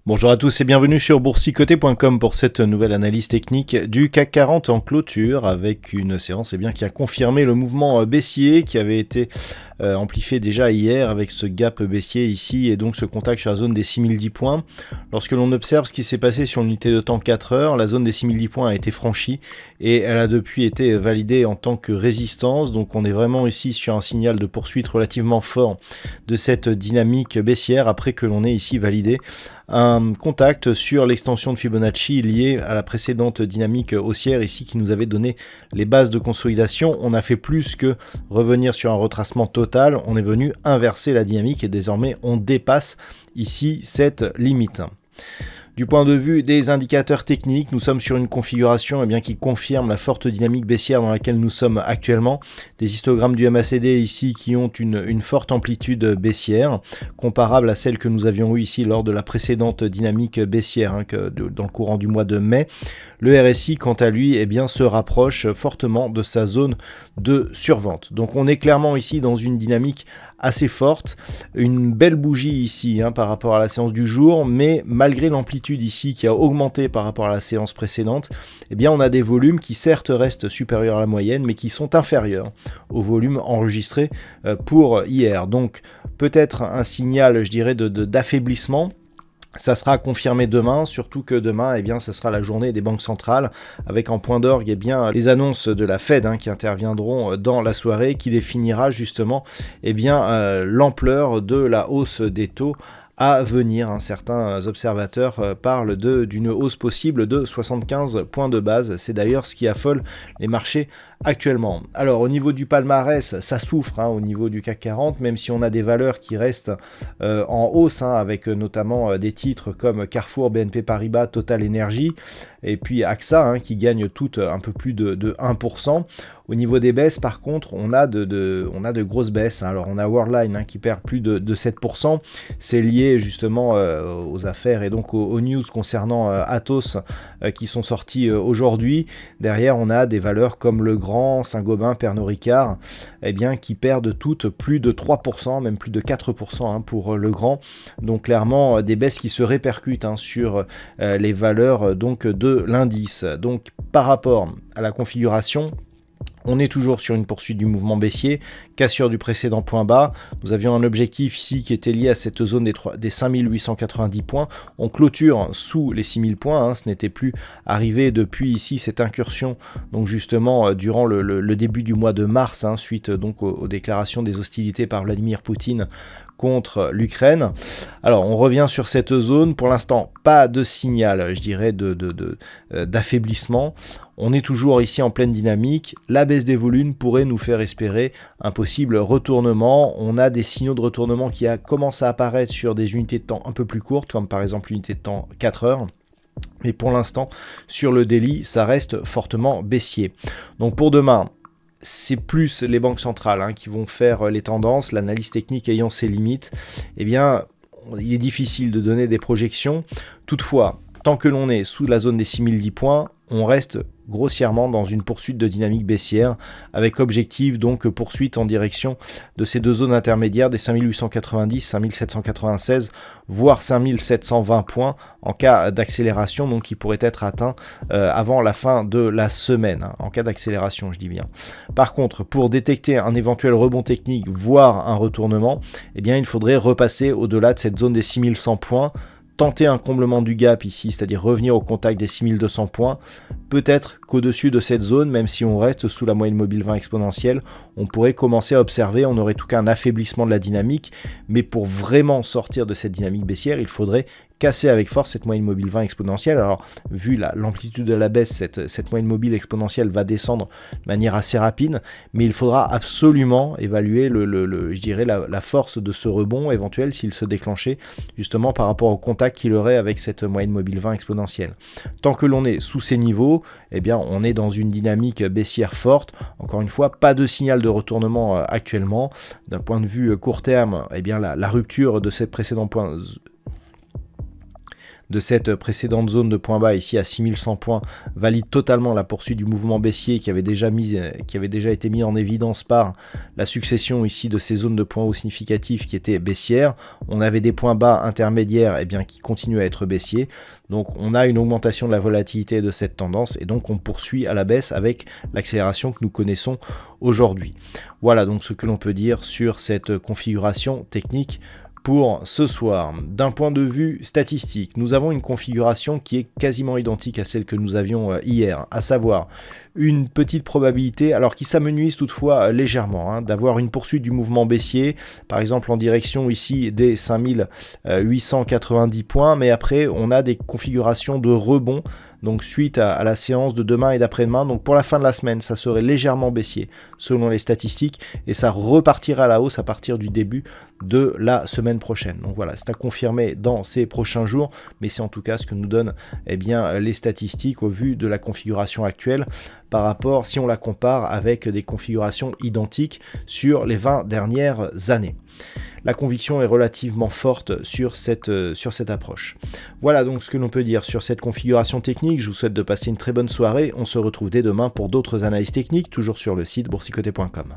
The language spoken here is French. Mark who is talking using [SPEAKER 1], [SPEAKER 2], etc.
[SPEAKER 1] Bonjour à tous et bienvenue sur boursicoté.com pour cette nouvelle analyse technique du CAC 40 en clôture avec une séance qui a confirmé le mouvement baissier qui avait été amplifié déjà hier avec ce gap baissier ici et donc ce contact sur la zone des 6010 points. Lorsque l'on observe ce qui s'est passé sur l'unité de temps 4 heures, la zone des 6010 points a été franchie et elle a depuis été validée en tant que résistance. Donc on est vraiment ici sur un signal de poursuite relativement fort de cette dynamique baissière après que l'on ait ici validé un contact sur l'extension de Fibonacci lié à la précédente dynamique haussière ici qui nous avait donné les bases de consolidation. On a fait plus que revenir sur un retracement total, on est venu inverser la dynamique et désormais on dépasse ici cette limite. Du point de vue des indicateurs techniques, nous sommes sur une configuration qui confirme la forte dynamique baissière dans laquelle nous sommes actuellement. Des histogrammes du MACD ici qui ont une forte amplitude baissière, comparable à celle que nous avions eue ici lors de la précédente dynamique baissière dans le courant du mois de mai. Le RSI, quant à lui, se rapproche fortement de sa zone de survente. Donc on est clairement ici dans une dynamique assez forte, une belle bougie ici par rapport à la séance du jour, mais malgré l'amplitude ici qui a augmenté par rapport à la séance précédente, on a des volumes qui certes restent supérieurs à la moyenne, mais qui sont inférieurs au volume enregistré pour hier. Donc peut-être un signal, je dirais, d'affaiblissement. Ça sera confirmé demain, surtout que demain, ce sera la journée des banques centrales, avec en point d'orgue les annonces de la Fed qui interviendront dans la soirée, qui définira justement l'ampleur de la hausse des taux à venir. Certains observateurs parlent d'une hausse possible de 75 points de base. C'est d'ailleurs ce qui affole les marchés actuellement. Alors au niveau du palmarès, ça souffre au niveau du CAC 40, même si on a des valeurs qui restent en hausse, avec notamment des titres comme Carrefour, BNP Paribas, Total Energy, et puis AXA qui gagnent toutes un peu plus de 1%. Au niveau des baisses, par contre, on a de grosses baisses. Alors on a Worldline qui perd plus de 7%. C'est lié justement aux affaires et donc aux news concernant Atos qui sont sorties aujourd'hui. Derrière, on a des valeurs comme Legrand, Saint-Gobain, Pernod Ricard, qui perdent toutes plus de 3%, même plus de 4% pour Legrand. Donc clairement, des baisses qui se répercutent sur les valeurs de l'indice. Donc par rapport à la configuration, on est toujours sur une poursuite du mouvement baissier, cassure du précédent point bas. Nous avions un objectif ici qui était lié à cette zone des 5890 points. On clôture sous les 6000 points, ce n'était plus arrivé depuis ici cette incursion, donc justement durant le début du mois de mars, suite donc aux déclarations des hostilités par Vladimir Poutine contre l'Ukraine. Alors on revient sur cette zone, pour l'instant pas de signal, je dirais, d'affaiblissement. On est toujours ici en pleine dynamique. La baisse des volumes pourrait nous faire espérer un possible retournement. On a des signaux de retournement qui commencent à apparaître sur des unités de temps un peu plus courtes, comme par exemple l'unité de temps 4 heures. Mais pour l'instant, sur le daily, ça reste fortement baissier. Donc pour demain, c'est plus les banques centrales qui vont faire les tendances, l'analyse technique ayant ses limites. Il est difficile de donner des projections. Toutefois, tant que l'on est sous la zone des 6010 points, on reste grossièrement dans une poursuite de dynamique baissière avec objectif donc poursuite en direction de ces deux zones intermédiaires des 5890, 5796 voire 5720 points en cas d'accélération, donc qui pourrait être atteint avant la fin de la semaine, en cas d'accélération je dis bien. Par contre, pour détecter un éventuel rebond technique voire un retournement, il faudrait repasser au-delà de cette zone des 6100 points, tenter un comblement du gap ici, c'est-à-dire revenir au contact des 6200 points. Peut-être qu'au-dessus de cette zone, même si on reste sous la moyenne mobile 20 exponentielle, on pourrait commencer à observer, on aurait en tout cas un affaiblissement de la dynamique, mais pour vraiment sortir de cette dynamique baissière, il faudrait casser avec force cette moyenne mobile 20 exponentielle. Alors, vu l'amplitude de la baisse, cette moyenne mobile exponentielle va descendre de manière assez rapide, mais il faudra absolument évaluer je dirais la force de ce rebond éventuel s'il se déclenchait, justement par rapport au contact qu'il aurait avec cette moyenne mobile 20 exponentielle. Tant que l'on est sous ces niveaux, on est dans une dynamique baissière forte. Encore une fois, pas de signal de retournement actuellement. D'un point de vue court terme, eh bien la rupture de cette précédente zone de point bas ici à 6100 points valide totalement la poursuite du mouvement baissier qui avait déjà été mis en évidence par la succession ici de ces zones de points hauts significatifs qui étaient baissières. On avait des points bas intermédiaires qui continuent à être baissiers. Donc on a une augmentation de la volatilité de cette tendance et donc on poursuit à la baisse avec l'accélération que nous connaissons aujourd'hui. Voilà donc ce que l'on peut dire sur cette configuration technique pour ce soir. D'un point de vue statistique, nous avons une configuration qui est quasiment identique à celle que nous avions hier, à savoir une petite probabilité, alors qui s'amenuise toutefois légèrement, d'avoir une poursuite du mouvement baissier, par exemple en direction ici des 5890 points, mais après on a des configurations de rebond, donc suite à la séance de demain et d'après-demain. Donc pour la fin de la semaine, ça serait légèrement baissier selon les statistiques et ça repartira à la hausse à partir du début de la semaine prochaine. Donc voilà, c'est à confirmer dans ces prochains jours, mais c'est en tout cas ce que nous donnent les statistiques au vu de la configuration actuelle par rapport, si on la compare avec des configurations identiques sur les 20 dernières années. La conviction est relativement forte sur cette approche. Voilà donc ce que l'on peut dire sur cette configuration technique. Je vous souhaite de passer une très bonne soirée. On se retrouve dès demain pour d'autres analyses techniques, toujours sur le site boursicoté.com.